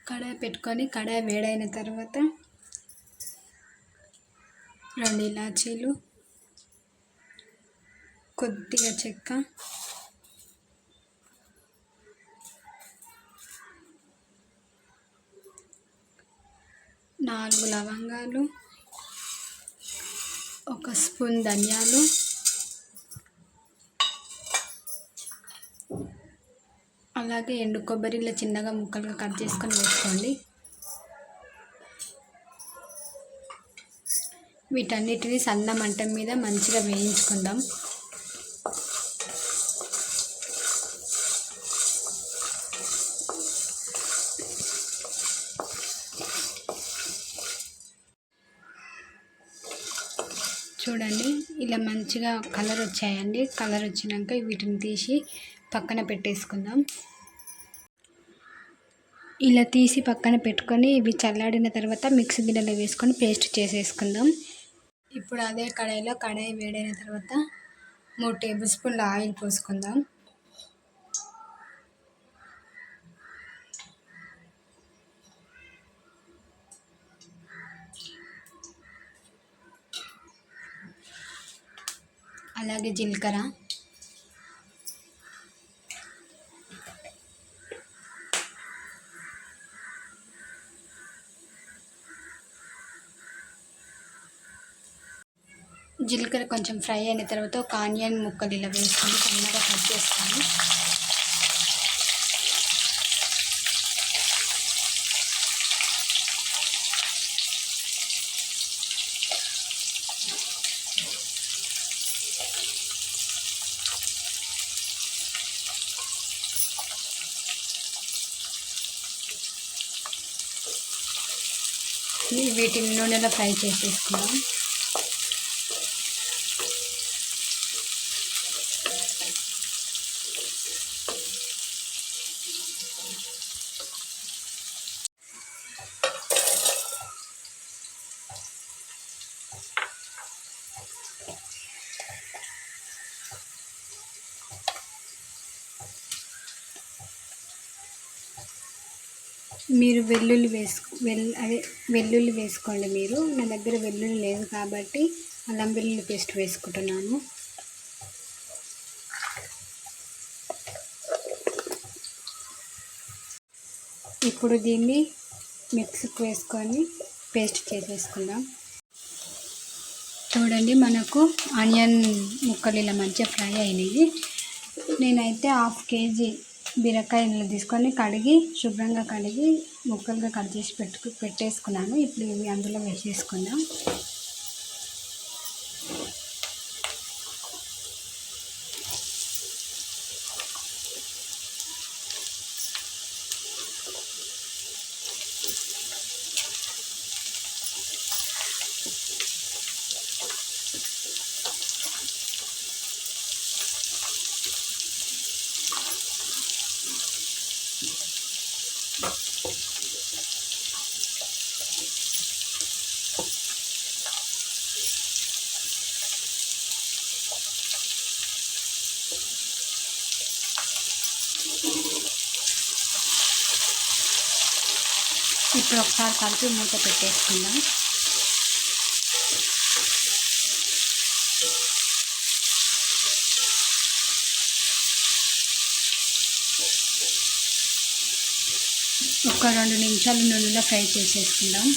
కడాయి పెట్టుకొని కడాయి వేడైన తర్వాత 2 ఇలాచీలు, కొద్దిగా చెక్క, 4 లవంగాలు, 1 స్పూన్ ధనియాలు, అలాగే ఎండు కొబ్బరి ఇలా చిన్నగా ముక్కలుగా కట్ చేసుకొని వేసుకోండి. వీటన్నిటిని సన్న మంట మీద మంచిగా వేయించుకుందాం. చూడండి ఇలా మంచిగా కలర్ వచ్చాయండి. కలర్ వచ్చినాక వీటిని తీసి పక్కన పెట్టేసుకుందాం. ఇలా తీసి పక్కన పెట్టుకొని ఇవి చల్లారిన తర్వాత మిక్సీ గిన్నెలో వేసుకొని పేస్ట్ చేసేసుకుందాం. ఇప్పుడు అదే కడాయి వేడైన తర్వాత 3 టేబుల్ స్పూన్ల ఆయిల్ పోసుకుందాం. అలాగే జీలకర్ర, కొంచెం ఫ్రై అయిన తర్వాత ఒక ఆనియన్ ముక్కలు ఇలా వేసుకొని సన్నగా కట్ చేస్తాను. వీటిని నూనెలో ఫ్రై చేసేసుకుందాం. మీరు వెల్లుల్లి వేసుకోండి. మీరు నా దగ్గర వెల్లుల్లి లేదు కాబట్టి అల్లం వెల్లుల్లి పేస్ట్ వేసుకుంటున్నాను. ఇప్పుడు దీన్ని మిక్సీకి వేసుకొని పేస్ట్ చేసేసుకుందాం. చూడండి మనకు ఆనియన్ ముక్కలు ఇలా మంచిగా ఫ్రై అయినాయి. నేనైతే 1/2 కేజీ బీరకాయలు తీసుకొని శుభ్రంగా కడిగి ముక్కలుగా కట్ చేసి పెట్టేసుకున్నాను. ఇప్పుడు ఇవి అందులో వేసేసుకుందాం. ఇప్పుడు ఒకసారి కలిపి మూత పెట్టేసుకుందాం. ఒక 2 నిమిషాలు నూనెలో ఫ్రై చేసేసుకుందాం.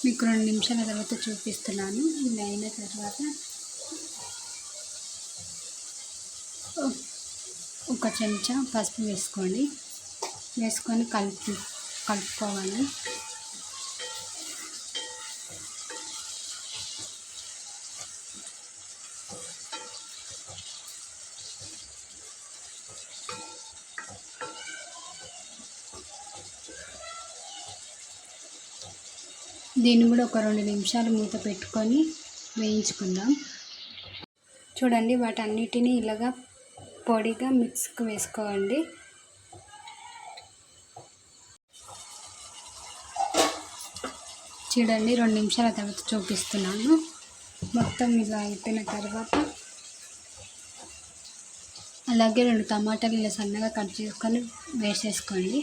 మీకు 2 నిమిషాల తర్వాత చూపిస్తున్నాను. ఇలా అయిన తర్వాత ఒక చెంచా పసుపు వేసుకొని కలుపుకోవాలి. దీన్ని కూడా ఒక 2 నిమిషాలు మూత పెట్టుకొని వేయించుకుందాం. చూడండి వాటన్నిటిని ఇలాగా పొడిగా మిక్స్కి వేసుకోండి. చూడండి 2 నిమిషాల తర్వాత చూపిస్తున్నాను. మొత్తం ఇలా అయిపోయిన తర్వాత అలాగే 2 టమాటాలు ఇలా సన్నగా కట్ చేసుకొని వేసేసుకోండి.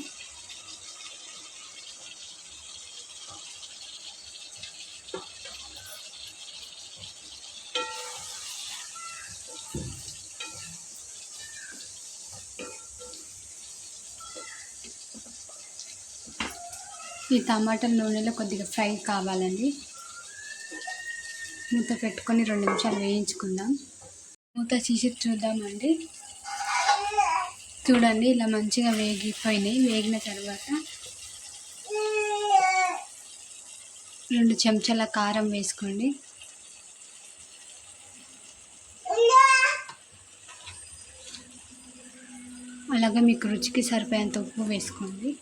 ఈ టమాటాలు నూనెలో కొద్దిగా ఫ్రై కావాలండి. మూత పెట్టుకొని 2 నిమిషాలు వేయించుకుందాం. మూత తీసి చూద్దామండి. చూడండి ఇలా మంచిగా వేగిపోయినాయి. వేగిన తర్వాత 2 చెంచాల కారం వేసుకోండి. అలాగే మీకు రుచికి సరిపోయేంత ఉప్పు వేసుకోండి.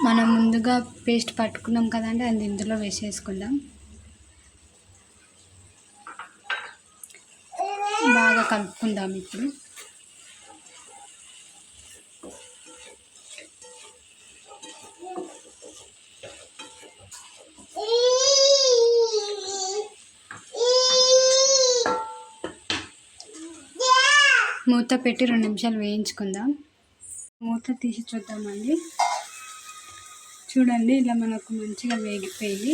మనం ముందుగా పేస్ట్ పట్టుకున్నాం కదండి, అది ఇందులో వేసేసుకుందాం. బాగా కలుపుకుందాం. ఇప్పుడు మూత పెట్టి 2 నిమిషాలు వేయించుకుందాం. మూత తీసి చూద్దామండి. చూడండి ఇలా మనకు మంచిగా వేగిపోయింది.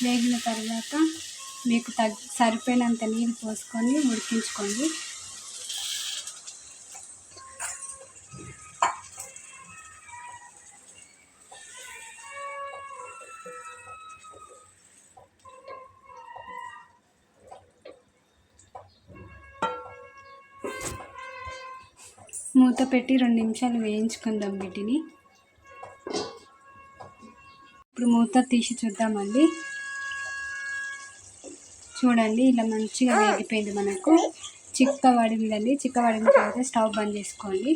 వేగిన తర్వాత మీకు సరిపోయినంత నీళ్ళు పోసుకొని ఉడికించుకోండి. మూత పెట్టి 2 నిమిషాలు వేయించుకుందాం వీటిని. ఇప్పుడు మూత తీసి చూద్దామండి. చూడండి ఇలా మంచిగా వేగిపోయింది. మనకు చిక్కబడిందండి. చిక్కబడిన తర్వాత స్టవ్ బంద్ చేసుకోండి.